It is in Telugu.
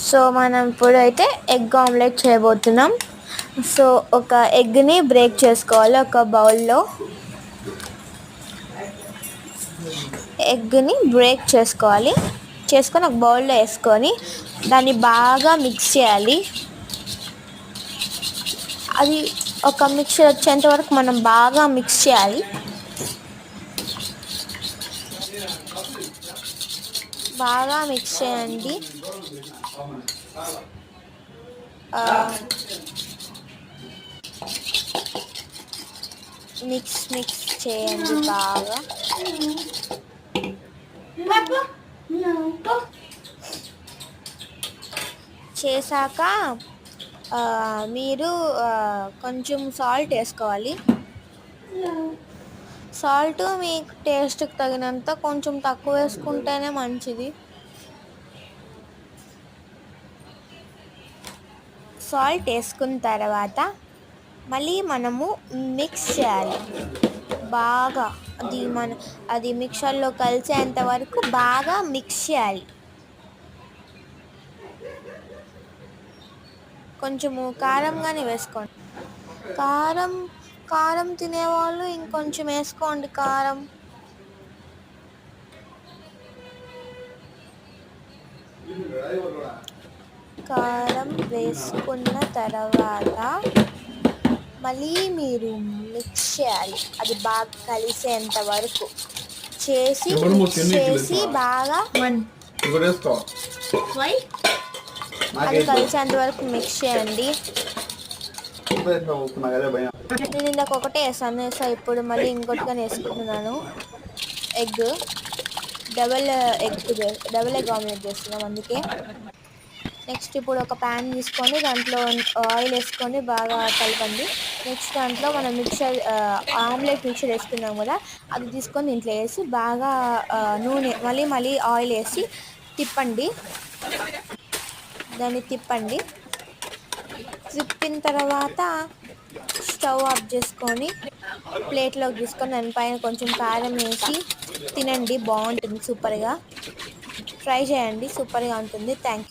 సో మనం ఇప్పుడైతే ఎగ్ ఆమ్లెట్ చేయబోతున్నాం. సో ఒక ఎగ్ని బ్రేక్ చేసుకోవాలి. ఒక బౌల్లో ఎగ్ని బ్రేక్ చేసుకొని ఒక బౌల్లో వేసుకొని దాన్ని బాగా మిక్స్ చేయాలి. అది ఒక మిక్చర్ వచ్చేంత వరకు మనం బాగా మిక్స్ చేయాలి. బాగా మిక్స్ చేయండి. మిక్స్ చేయండి బాగా. చేశాక మీరు కొంచెం సాల్ట్ వేసుకోవాలి. సాల్ట్ మీ టేస్ట్కి తగినంత, కొంచెం తక్కువ వేసుకుంటేనే మంచిది. సాల్ట్ వేసుకున్న తర్వాత మళ్ళీ మనము మిక్స్ చేయాలి బాగా. అది మిక్సర్లో కలిసేంత వరకు బాగా మిక్స్ చేయాలి. కొంచెము కారంగానే వేసుకోండి. కారం తినేవాళ్ళు ఇంకొంచెం వేసుకోండి కారం. కారం వేసుకున్న తర్వాత మళ్ళీ మీరు మిక్స్ చేయాలి. అది బాగా కలిసేంత వరకు చేసి బాగా అది కలిసేంత వరకు మిక్స్ చేయండి. నేను ఇందాక ఒకటే వేసాను. ఇప్పుడు మళ్ళీ ఇంకొకటిగానే వేసుకుంటున్నాను. డబుల్ ఎగ్ ఆమ్లెట్ చేస్తున్నాం అందుకే. నెక్స్ట్ ఇప్పుడు ఒక ప్యాన్ తీసుకొని దాంట్లో ఆయిల్ వేసుకొని బాగా కలపండి. నెక్స్ట్ దాంట్లో మనం ఆమ్లెట్ మిక్చర్ వేసుకున్నాం కదా, అది తీసుకొని దీంట్లో వేసి బాగా నూనె మళ్ళీ ఆయిల్ వేసి దాన్ని తిప్పండి. తిప్పిన తర్వాత స్టవ్ ఆఫ్ చేసుకొని ప్లేట్లోకి తీసుకొని దానిపైన కొంచెం కారం వేసి తినండి. బాగుంటుంది, సూపర్గా ట్రై చేయండి, సూపర్గా ఉంటుంది. Thank you.